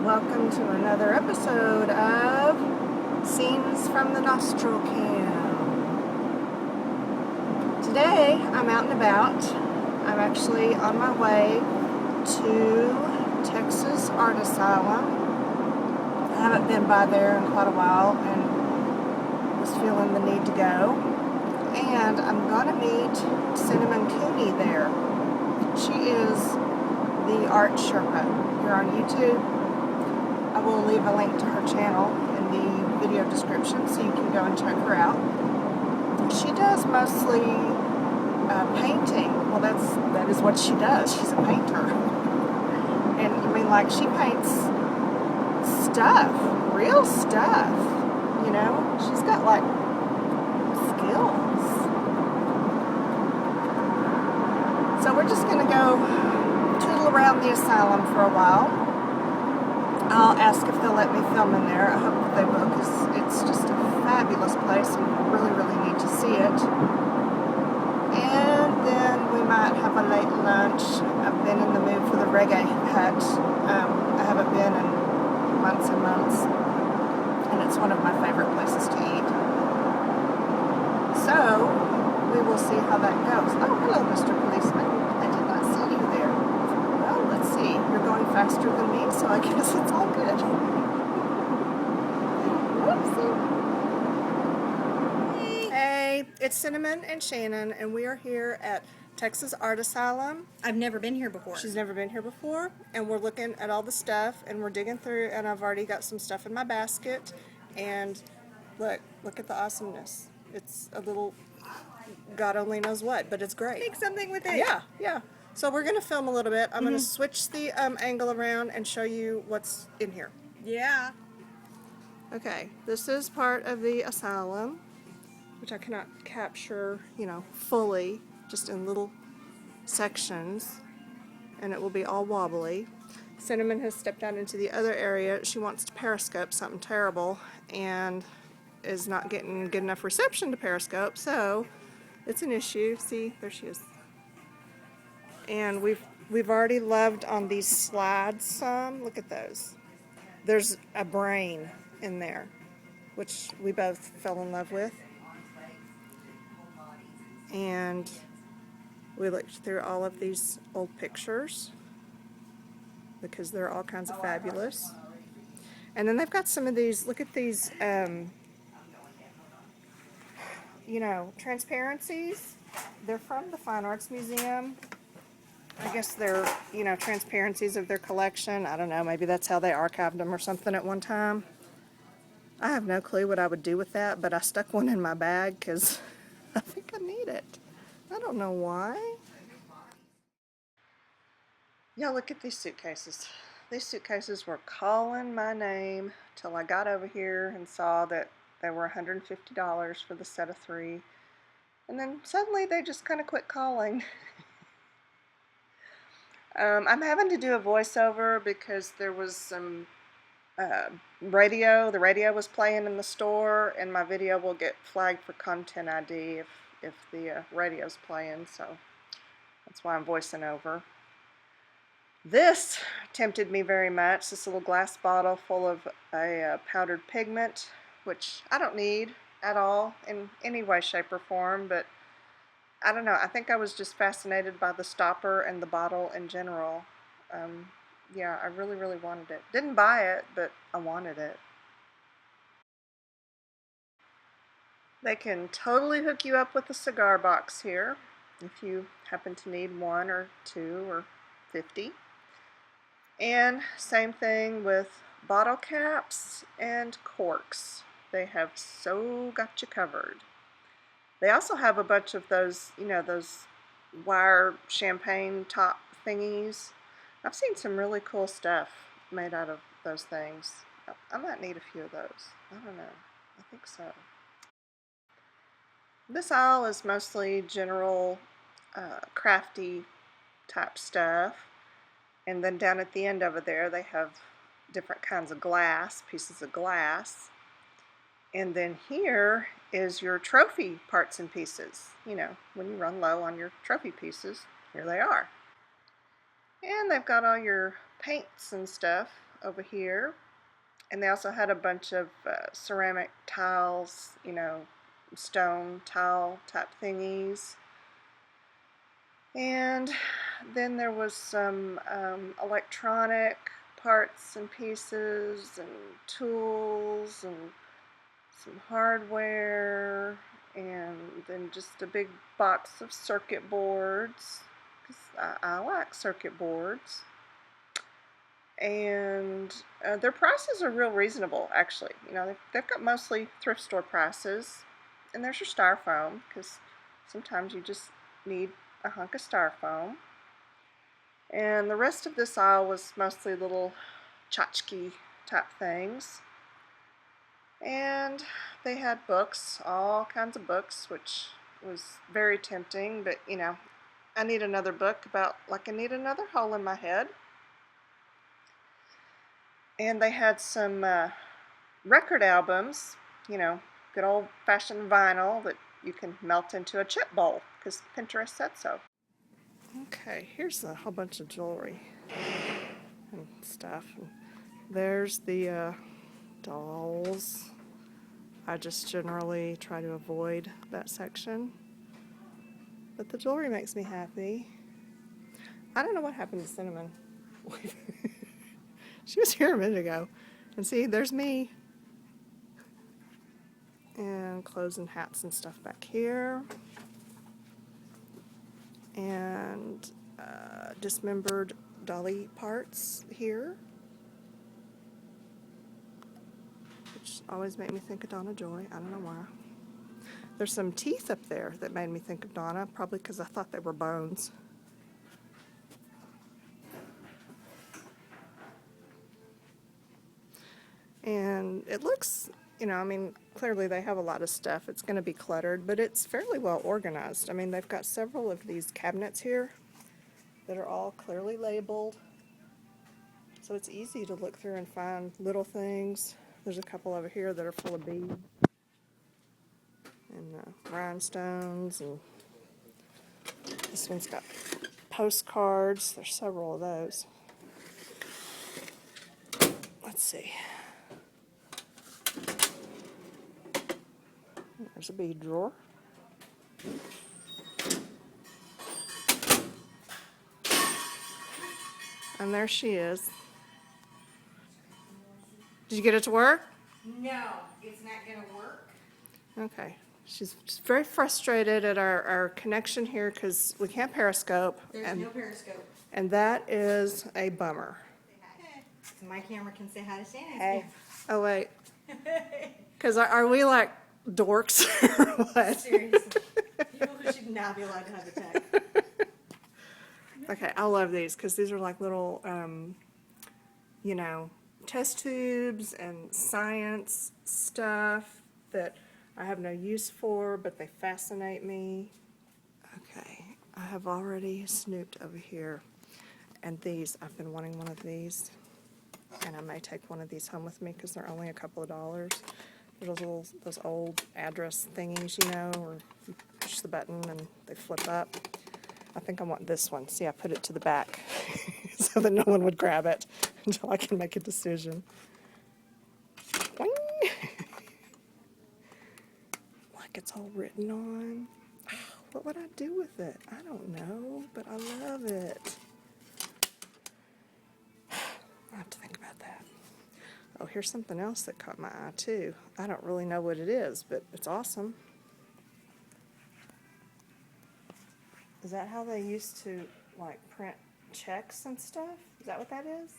Welcome to another episode of Scenes from the NostrilCam. Today I'm out and about. I'm actually on my way to Texas Art Asylum. I haven't been by there in quite a while and was feeling the need to go. And I'm going to meet Cooney there. She is the Art Sherpa here on YouTube. I will leave a link to her channel in the video description so you can go and check her out. She does mostly painting. Well, that is what she does. She's a painter. And I mean, like, she paints stuff, real stuff, you know? She's got, like, skills. So we're just going to go tootle around the asylum for a while. I'll ask if they'll let me film in there. I hope that they will, because it's just a fabulous place and I really, really need to see it. And then we might have a late lunch. I've been in the mood for the reggae hut. I haven't been in months and months, and it's one of my favorite places to eat. So, we will see how that goes. Oh, hello, Mr. Policeman. I did not see you there. Well, let's see. You're going faster than me, so I guess it's all good. Whoopsie. Hey, it's Cinnamon and Shannon, and we are here at Texas Art Asylum. I've never been here before. She's never been here before, and we're looking at all the stuff, and we're digging through, and I've already got some stuff in my basket, and look at the awesomeness. It's a little, God only knows what, but it's great. Make something with it. Yeah. So we're going to film a little bit. I'm going to switch the angle around and show you what's in here. Yeah. Okay, this is part of the asylum, which I cannot capture, fully, just in little sections, and it will be all wobbly. Cinnamon has stepped out into the other area. She wants to periscope something terrible and is not getting good enough reception to periscope, so it's an issue. See, there she is. And we've already loved on these slides some. Look at those. There's a brain in there, which we both fell in love with. And we looked through all of these old pictures because they're all kinds of fabulous. And then they've got some of these, look at these, transparencies. They're from the Fine Arts Museum. I guess they're, transparencies of their collection. I don't know, maybe that's how they archived them or something at one time. I have no clue what I would do with that, but I stuck one in my bag because I think I need it. I don't know why. Y'all, look at these suitcases. These suitcases were calling my name till I got over here and saw that they were $150 for the set of 3. And then suddenly they just kind of quit calling. I'm having to do a voiceover because there was some radio. The radio was playing in the store, and my video will get flagged for content ID if the radio's playing, so that's why I'm voicing over. This tempted me very much, this little glass bottle full of a powdered pigment, which I don't need at all in any way, shape, or form, but I don't know, I think I was just fascinated by the stopper and the bottle in general. Yeah, I really, really wanted it. Didn't buy it, but I wanted it. They can totally hook you up with a cigar box here if you happen to need 1 or 2 or 50. And same thing with bottle caps and corks. They have so got you covered. They also have a bunch of those, those wire champagne top thingies. I've seen some really cool stuff made out of those things. I might need a few of those. I don't know. I think so. This aisle is mostly general crafty type stuff. And then down at the end over there they have different kinds of glass, pieces of glass. And then here is your trophy parts and pieces. When you run low on your trophy pieces, here they are. And they've got all your paints and stuff over here. And they also had a bunch of ceramic tiles, you know, stone tile type thingies. And then there was some electronic parts and pieces and tools and some hardware, and then just a big box of circuit boards, because I like circuit boards. And their prices are real reasonable, actually. You know, they've got mostly thrift store prices. And there's your styrofoam, because sometimes you just need a hunk of styrofoam. And the rest of this aisle was mostly little tchotchke type things. And they had books, all kinds of books, which was very tempting, but you know, I need another book about like I need another hole in my head. And they had some record albums, you know, good old-fashioned vinyl that you can melt into a chip bowl, because Pinterest said so. Okay, here's a whole bunch of jewelry and stuff. There's the dolls. I just generally try to avoid that section, but the jewelry makes me happy. I don't know what happened to Cinnamon. She was here a minute ago. And see, there's me. And clothes and hats and stuff back here. And dismembered dolly parts here, which always make me think of Donna Joy. I don't know why. There's some teeth up there that made me think of Donna, probably because I thought they were bones. And it looks, you know, I mean, clearly they have a lot of stuff. It's going to be cluttered, but it's fairly well organized. I mean, they've got several of these cabinets here that are all clearly labeled. So it's easy to look through and find little things. There's a couple over here that are full of beads and rhinestones, and this one's got postcards. There's several of those. Let's see. There's a bead drawer. And there she is. Did you get it to work? No, it's not going to work. Okay. She's just very frustrated at our connection here because we can't periscope. There's no periscope. And that is a bummer. So my camera can say hi to Shannon. Hey. Oh, wait. Because are we like dorks or what? Seriously. People who should not be allowed to have the tech. Okay, I love these because these are like little, you know, test tubes and science stuff that I have no use for, but they fascinate me. Okay, I have already snooped over here, and these, I've been wanting one of these, and I may take one of these home with me because they're only a couple of dollars. They're those old address thingies, you know, where you push the button and they flip up. I think I want this one. See, I put it to the back so that no one would grab it until I can make a decision. Boing. Like it's all written on. What would I do with it? I don't know, but I love it. I'll have to think about that. Oh, here's something else that caught my eye too. I don't really know what it is, but it's awesome. Is that how they used to like print checks and stuff? Is that what that is?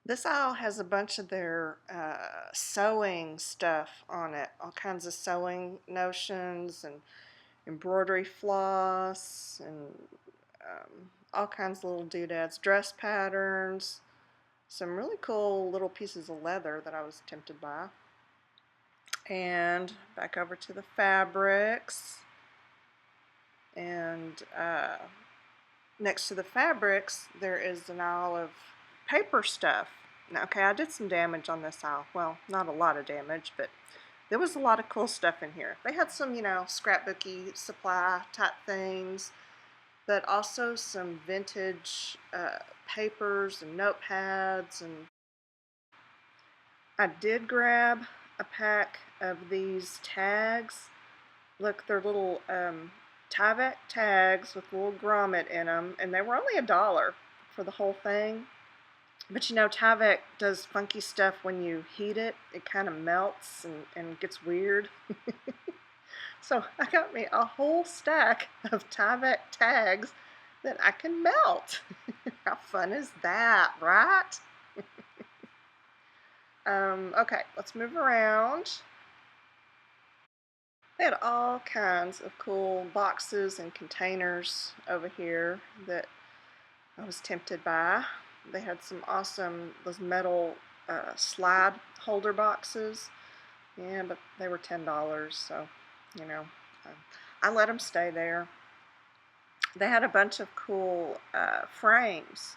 This aisle has a bunch of their sewing stuff on it. All kinds of sewing notions and embroidery floss and all kinds of little doodads, dress patterns, some really cool little pieces of leather that I was tempted by. And back over to the fabrics. And next to the fabrics, there is an aisle of paper stuff. Now, okay, I did some damage on this aisle. Well, not a lot of damage, but there was a lot of cool stuff in here. They had some, you know, scrapbooky supply type things. but also some vintage papers and notepads. And I did grab a pack of these tags. Look, they're little Tyvek tags with a little grommet in them, and they were only $1 for the whole thing. But you know, Tyvek does funky stuff when you heat it. It kind of melts and gets weird. So I got me a whole stack of Tyvek tags that I can melt. How fun is that, right? Okay, let's move around. They had all kinds of cool boxes and containers over here that I was tempted by. They had some awesome, those metal slide holder boxes. Yeah, but they were $10, so, you know, I let them stay there. They had a bunch of cool frames,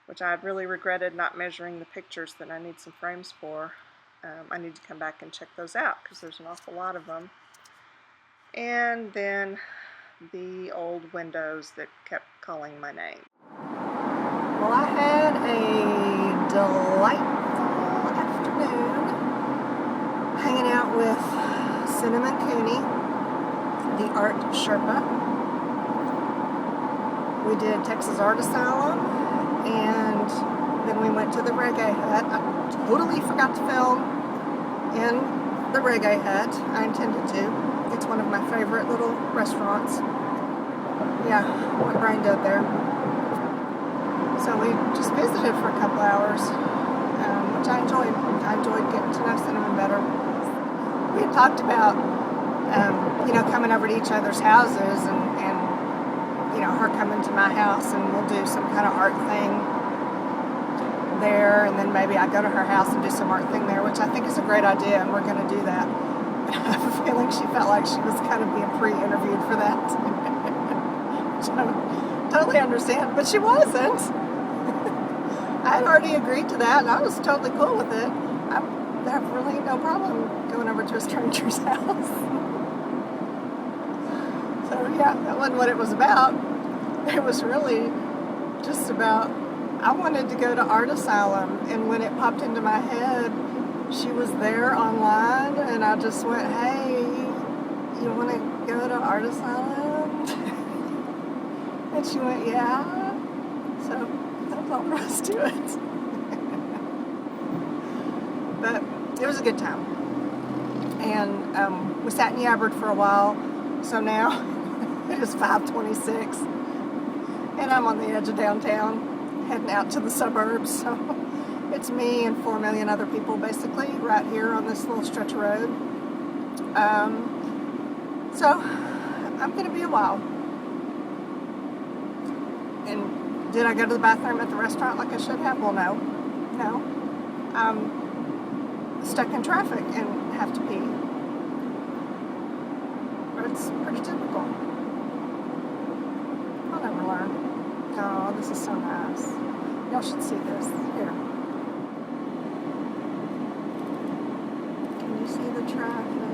which I really regretted not measuring the pictures that I need some frames for. I need to come back and check those out because there's an awful lot of them. And then the old windows that kept calling my name. Well, I had a delightful afternoon hanging out with Cinnamon Cooney, the Art Sherpa. We did Texas Art Asylum, and then we went to the Reggae Hut. I totally forgot to film in the Reggae Hut. I intended to. It's one of my favorite little restaurants. Yeah, went brain dead there. So we just visited for a couple hours, which I enjoyed. I enjoyed getting to know Cinnamon better. We had talked about, you know, coming over to each other's houses and you know, her coming to my house and we'll do some kind of art thing there, and then maybe I go to her house and do some art thing there, which I think is a great idea, and we're going to do that. I have a feeling she felt like she was kind of being pre-interviewed for that. Which I totally understand, but she wasn't. I had already agreed to that, and I was totally cool with it. I have really no problem going over to a stranger's house. So yeah, that wasn't what it was about. It was really just about, I wanted to go to Art Asylum, and when it popped into my head, she was there online, and I just went, hey, you want to go to Art Asylum? And she went, yeah. So that was all there was to it. But it was a good time. And we sat and yabbered for a while, so now it is 5:26, and I'm on the edge of downtown, heading out to the suburbs, so it's me and 4 million other people basically right here on this little stretch of road. So I'm going to be a while. And did I go to the bathroom at the restaurant like I should have? Well, no. I'm stuck in traffic and have to pee. But it's pretty typical. I'll never learn. Oh, this is so nice. Y'all should see this. Here. Can you see the traffic?